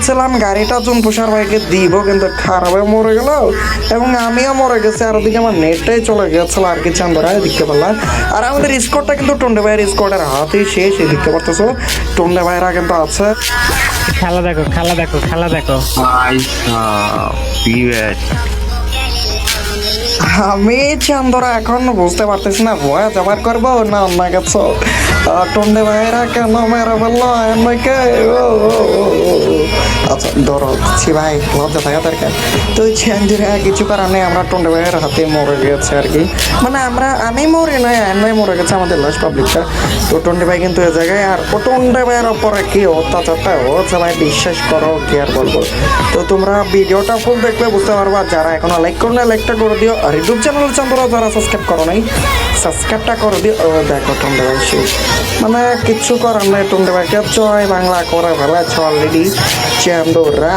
ভেবেছিলাম গাড়িটা জুনপুষার ভাইকে দিব, কিন্তু খারাপে মরে গেল এবং আমিও মরে গেছি। আর ওদিকে আমার নেটটাই চলে গেছিল আর কি, চান্দরা দেখতে পারলাম। আর আমাদের স্কোরটা কিন্তু টন্ডে ভাইয়ের স্কোরের হাতেই শেষ, দেখতে পারতেছো টন্ডে ভাইয়েরা কিন্তু আছে। খেলা দেখো, খেলা দেখো, খেলা দেখো। আমি চান্দরা এখন বুঝতে পারতেছি না ভয় জবার করবো না অন্য কিছু। টন্ডে ভাইয়েরা কেন মেরে ফেললো আমাকে? আচ্ছা ধরো ছি ভাই, লজ্জা থাকা দরকার। তো চেঞ্জের কিছু কারণে আমরা টন্ডে ভাইয়ের হাতে মরে গেছে আর কি। মানে আমি মরি নয়, আইন ভাই মরে গেছে আমাদের লাস্ট পাবলিকটা। তো টন্ডে ভাই কিন্তু এ জায়গায়, আর ও টন্ডে ভাইয়ের ওপরে কি অত্যাচারটা হচ্ছে ভাই, বিশ্বাস করো কি আর বলবো। তো তোমরা ভিডিওটা ফুল দেখলে বুঝতে পারবা। যারা এখনো লাইক করো না, লাইকটা করে দিও। আর ইউটিউব চ্যানেল চান্দরা যারা সাবস্ক্রাইব করো নাই, সাবস্ক্রাইবটা করে দিও। ও দেখো টন্ডে ভাই শেষ, মানে কিচ্ছু করার নাই। টন্ডে ভাইকে জয় বাংলা করে ফেলেছে অলরেডি চান্দরা।